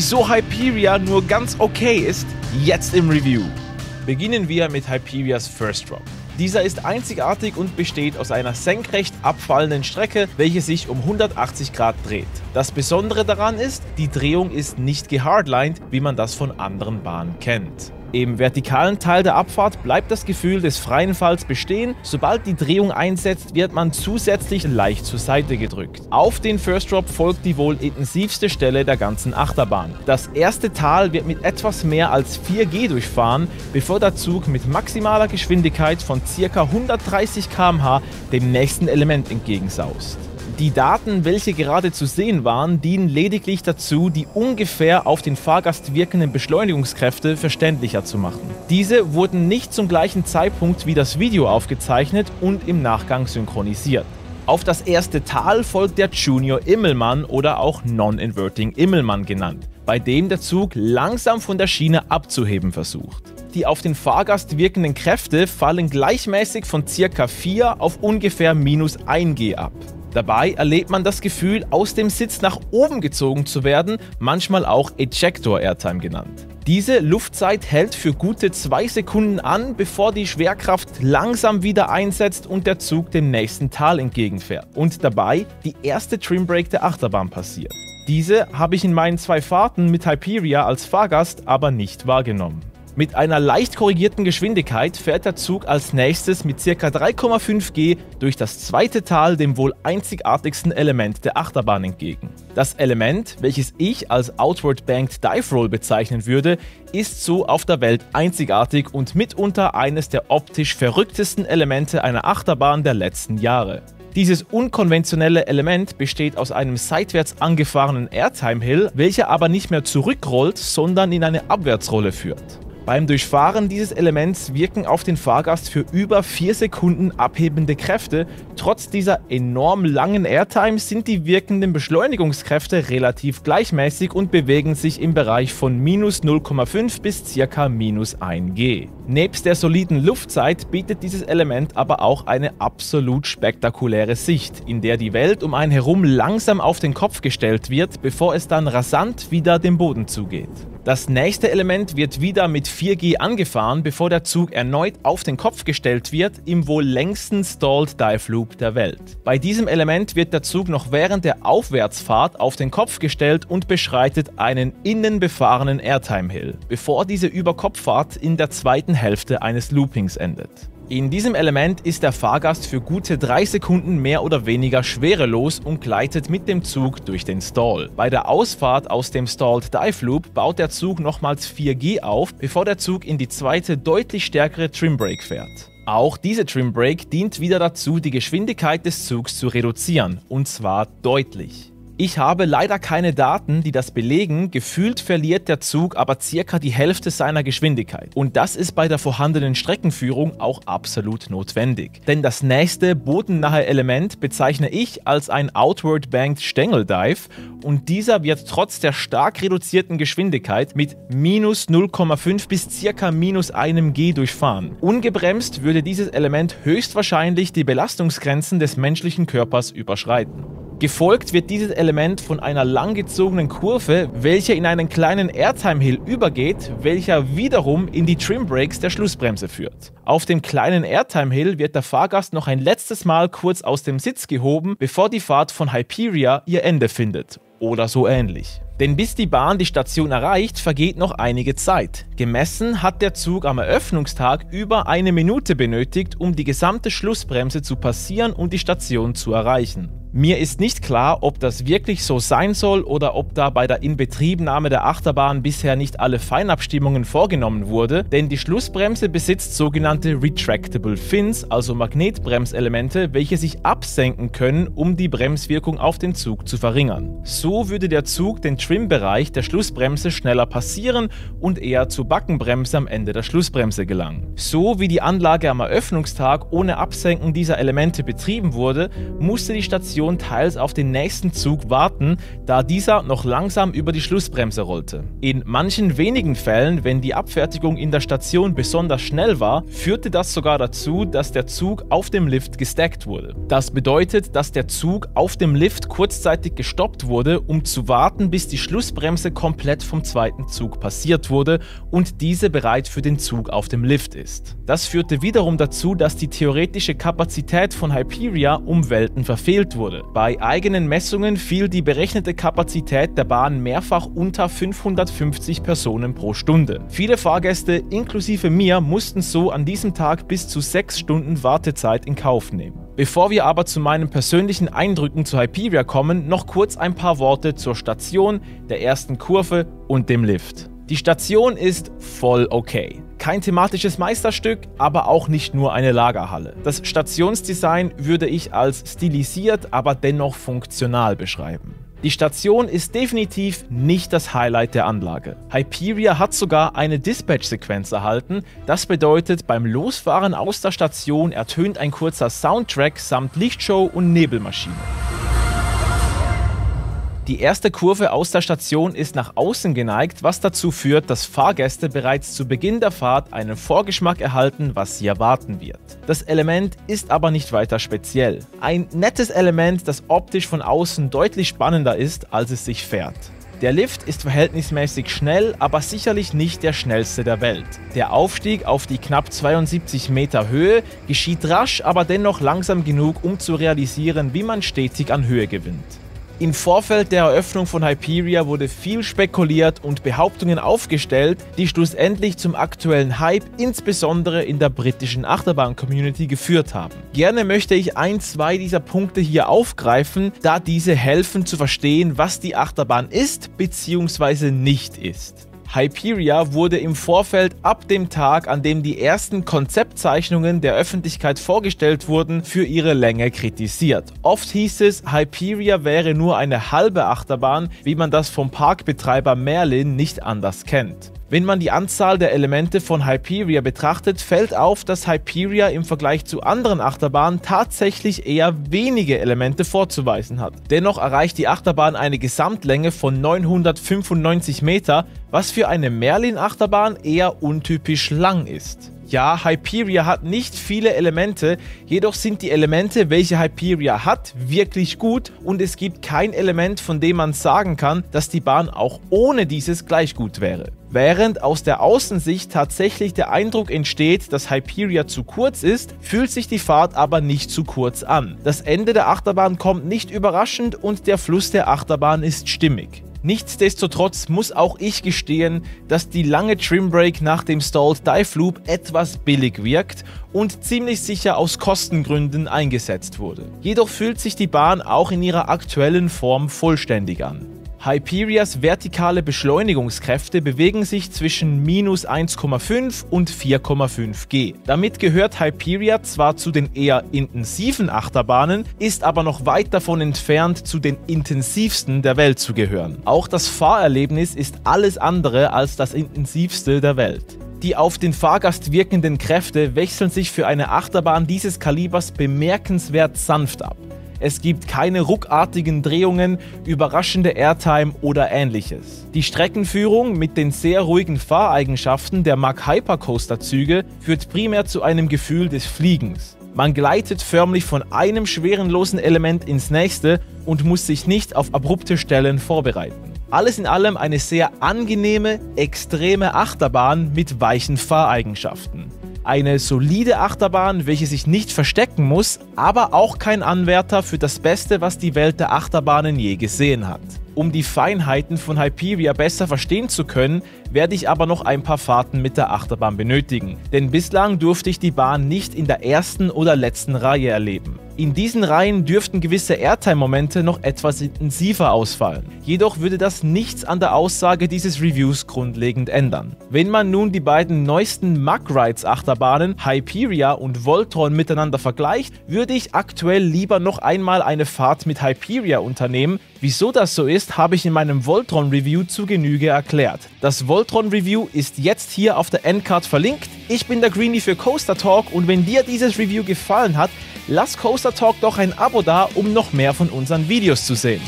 wieso Hyperia nur ganz okay ist, jetzt im Review. Beginnen wir mit Hyperias First Drop. Dieser ist einzigartig und besteht aus einer senkrecht abfallenden Strecke, welche sich um 180 Grad dreht. Das Besondere daran ist, die Drehung ist nicht gehardlined, wie man das von anderen Bahnen kennt. Im vertikalen Teil der Abfahrt bleibt das Gefühl des freien Falls bestehen. Sobald die Drehung einsetzt, wird man zusätzlich leicht zur Seite gedrückt. Auf den First Drop folgt die wohl intensivste Stelle der ganzen Achterbahn. Das erste Tal wird mit etwas mehr als 4G durchfahren, bevor der Zug mit maximaler Geschwindigkeit von ca. 130 km/h dem nächsten Element entgegensaust. Die Daten, welche gerade zu sehen waren, dienen lediglich dazu, die ungefähr auf den Fahrgast wirkenden Beschleunigungskräfte verständlicher zu machen. Diese wurden nicht zum gleichen Zeitpunkt wie das Video aufgezeichnet und im Nachgang synchronisiert. Auf das erste Tal folgt der Junior Immelmann oder auch Non-Inverting Immelmann genannt, bei dem der Zug langsam von der Schiene abzuheben versucht. Die auf den Fahrgast wirkenden Kräfte fallen gleichmäßig von ca. 4 auf ungefähr -1G ab. Dabei erlebt man das Gefühl, aus dem Sitz nach oben gezogen zu werden, manchmal auch Ejector Airtime genannt. Diese Luftzeit hält für gute 2 Sekunden an, bevor die Schwerkraft langsam wieder einsetzt und der Zug dem nächsten Tal entgegenfährt. Und dabei die erste Trimbrake der Achterbahn passiert. Diese habe ich in meinen 2 Fahrten mit Hyperia als Fahrgast aber nicht wahrgenommen. Mit einer leicht korrigierten Geschwindigkeit fährt der Zug als nächstes mit ca. 3,5 G durch das zweite Tal dem wohl einzigartigsten Element der Achterbahn entgegen. Das Element, welches ich als Outward Banked Dive Roll bezeichnen würde, ist so auf der Welt einzigartig und mitunter eines der optisch verrücktesten Elemente einer Achterbahn der letzten Jahre. Dieses unkonventionelle Element besteht aus einem seitwärts angefahrenen Airtime Hill, welcher aber nicht mehr zurückrollt, sondern in eine Abwärtsrolle führt. Beim Durchfahren dieses Elements wirken auf den Fahrgast für über 4 Sekunden abhebende Kräfte. Trotz dieser enorm langen Airtime sind die wirkenden Beschleunigungskräfte relativ gleichmäßig und bewegen sich im Bereich von -0,5 bis ca. -1G. Nebst der soliden Luftzeit bietet dieses Element aber auch eine absolut spektakuläre Sicht, in der die Welt um einen herum langsam auf den Kopf gestellt wird, bevor es dann rasant wieder dem Boden zugeht. Das nächste Element wird wieder mit 4G angefahren, bevor der Zug erneut auf den Kopf gestellt wird, im wohl längsten Stalled Dive Loop der Welt. Bei diesem Element wird der Zug noch während der Aufwärtsfahrt auf den Kopf gestellt und beschreitet einen innen befahrenen Airtime Hill, bevor diese Überkopffahrt in der zweiten Hälfte eines Loopings endet. In diesem Element ist der Fahrgast für gute 3 Sekunden mehr oder weniger schwerelos und gleitet mit dem Zug durch den Stall. Bei der Ausfahrt aus dem Stalled Dive Loop baut der Zug nochmals 4G auf, bevor der Zug in die zweite, deutlich stärkere Trimbrake fährt. Auch diese Trimbrake dient wieder dazu, die Geschwindigkeit des Zugs zu reduzieren, und zwar deutlich. Ich habe leider keine Daten, die das belegen, gefühlt verliert der Zug aber circa die Hälfte seiner Geschwindigkeit. Und das ist bei der vorhandenen Streckenführung auch absolut notwendig. Denn das nächste bodennahe Element bezeichne ich als ein Outward Banked Stängeldive und dieser wird trotz der stark reduzierten Geschwindigkeit mit -0,5 bis ca. -1G durchfahren. Ungebremst würde dieses Element höchstwahrscheinlich die Belastungsgrenzen des menschlichen Körpers überschreiten. Gefolgt wird dieses Element von einer langgezogenen Kurve, welche in einen kleinen Airtime Hill übergeht, welcher wiederum in die Trimbrakes der Schlussbremse führt. Auf dem kleinen Airtime Hill wird der Fahrgast noch ein letztes Mal kurz aus dem Sitz gehoben, bevor die Fahrt von Hyperia ihr Ende findet. Oder so ähnlich. Denn bis die Bahn die Station erreicht, vergeht noch einige Zeit. Gemessen hat der Zug am Eröffnungstag über 1 Minute benötigt, um die gesamte Schlussbremse zu passieren und die Station zu erreichen. Mir ist nicht klar, ob das wirklich so sein soll oder ob da bei der Inbetriebnahme der Achterbahn bisher nicht alle Feinabstimmungen vorgenommen wurde, denn die Schlussbremse besitzt sogenannte Retractable Fins, also Magnetbremselemente, welche sich absenken können, um die Bremswirkung auf den Zug zu verringern. So würde der Zug den Trim-Bereich der Schlussbremse schneller passieren und eher zur Backenbremse am Ende der Schlussbremse gelangen. So wie die Anlage am Eröffnungstag ohne Absenken dieser Elemente betrieben wurde, musste die Station Station teils auf den nächsten Zug warten, da dieser noch langsam über die Schlussbremse rollte. In manchen wenigen Fällen, wenn die Abfertigung in der Station besonders schnell war, führte das sogar dazu, dass der Zug auf dem Lift gestackt wurde. Das bedeutet, dass der Zug auf dem Lift kurzzeitig gestoppt wurde, um zu warten, bis die Schlussbremse komplett vom zweiten Zug passiert wurde und diese bereit für den Zug auf dem Lift ist. Das führte wiederum dazu, dass die theoretische Kapazität von Hyperia um Welten verfehlt wurde. Bei eigenen Messungen fiel die berechnete Kapazität der Bahn mehrfach unter 550 Personen pro Stunde. Viele Fahrgäste, inklusive mir, mussten so an diesem Tag bis zu 6 Stunden Wartezeit in Kauf nehmen. Bevor wir aber zu meinen persönlichen Eindrücken zu Hyperia kommen, noch kurz ein paar Worte zur Station, der ersten Kurve und dem Lift. Die Station ist voll okay. Kein thematisches Meisterstück, aber auch nicht nur eine Lagerhalle. Das Stationsdesign würde ich als stilisiert, aber dennoch funktional beschreiben. Die Station ist definitiv nicht das Highlight der Anlage. Hyperia hat sogar eine Dispatch-Sequenz erhalten. Das bedeutet, beim Losfahren aus der Station ertönt ein kurzer Soundtrack samt Lichtshow und Nebelmaschine. Die erste Kurve aus der Station ist nach außen geneigt, was dazu führt, dass Fahrgäste bereits zu Beginn der Fahrt einen Vorgeschmack erhalten, was sie erwarten wird. Das Element ist aber nicht weiter speziell. Ein nettes Element, das optisch von außen deutlich spannender ist, als es sich fährt. Der Lift ist verhältnismäßig schnell, aber sicherlich nicht der schnellste der Welt. Der Aufstieg auf die knapp 72 Meter Höhe geschieht rasch, aber dennoch langsam genug, um zu realisieren, wie man stetig an Höhe gewinnt. Im Vorfeld der Eröffnung von Hyperia wurde viel spekuliert und Behauptungen aufgestellt, die schlussendlich zum aktuellen Hype, insbesondere in der britischen Achterbahn-Community, geführt haben. Gerne möchte ich 2 dieser Punkte hier aufgreifen, da diese helfen zu verstehen, was die Achterbahn ist bzw. nicht ist. Hyperia wurde im Vorfeld ab dem Tag, an dem die ersten Konzeptzeichnungen der Öffentlichkeit vorgestellt wurden, für ihre Länge kritisiert. Oft hieß es, Hyperia wäre nur eine halbe Achterbahn, wie man das vom Parkbetreiber Merlin nicht anders kennt. Wenn man die Anzahl der Elemente von Hyperia betrachtet, fällt auf, dass Hyperia im Vergleich zu anderen Achterbahnen tatsächlich eher wenige Elemente vorzuweisen hat. Dennoch erreicht die Achterbahn eine Gesamtlänge von 995 Meter, was für eine Merlin-Achterbahn eher untypisch lang ist. Ja, Hyperia hat nicht viele Elemente, jedoch sind die Elemente, welche Hyperia hat, wirklich gut und es gibt kein Element, von dem man sagen kann, dass die Bahn auch ohne dieses gleich gut wäre. Während aus der Außensicht tatsächlich der Eindruck entsteht, dass Hyperia zu kurz ist, fühlt sich die Fahrt aber nicht zu kurz an. Das Ende der Achterbahn kommt nicht überraschend und der Fluss der Achterbahn ist stimmig. Nichtsdestotrotz muss auch ich gestehen, dass die lange Trimbreak nach dem Stalled Dive Loop etwas billig wirkt und ziemlich sicher aus Kostengründen eingesetzt wurde. Jedoch fühlt sich die Bahn auch in ihrer aktuellen Form vollständig an. Hyperias vertikale Beschleunigungskräfte bewegen sich zwischen minus 1,5 und 4,5 G. Damit gehört Hyperia zwar zu den eher intensiven Achterbahnen, ist aber noch weit davon entfernt, zu den intensivsten der Welt zu gehören. Auch das Fahrerlebnis ist alles andere als das intensivste der Welt. Die auf den Fahrgast wirkenden Kräfte wechseln sich für eine Achterbahn dieses Kalibers bemerkenswert sanft ab. Es gibt keine ruckartigen Drehungen, überraschende Airtime oder ähnliches. Die Streckenführung mit den sehr ruhigen Fahreigenschaften der Mack Hypercoaster-Züge führt primär zu einem Gefühl des Fliegens. Man gleitet förmlich von einem schwerenlosen Element ins nächste und muss sich nicht auf abrupte Stellen vorbereiten. Alles in allem eine sehr angenehme, extreme Achterbahn mit weichen Fahreigenschaften. Eine solide Achterbahn, welche sich nicht verstecken muss, aber auch kein Anwärter für das Beste, was die Welt der Achterbahnen je gesehen hat. Um die Feinheiten von Hyperia besser verstehen zu können, werde ich aber noch ein paar Fahrten mit der Achterbahn benötigen, denn bislang durfte ich die Bahn nicht in der ersten oder letzten Reihe erleben. In diesen Reihen dürften gewisse Airtime-Momente noch etwas intensiver ausfallen. Jedoch würde das nichts an der Aussage dieses Reviews grundlegend ändern. Wenn man nun die beiden neuesten Mack Rides Achterbahnen, Hyperia und Voltron, miteinander vergleicht, würde ich aktuell lieber noch einmal eine Fahrt mit Hyperia unternehmen. Wieso das so ist, habe ich in meinem Voltron Review zu Genüge erklärt. Das Voltron Review ist jetzt hier auf der Endcard verlinkt. Ich bin der Greenie für Coaster Talk und wenn dir dieses Review gefallen hat, Lass Coaster Talk doch ein Abo da, um noch mehr von unseren Videos zu sehen.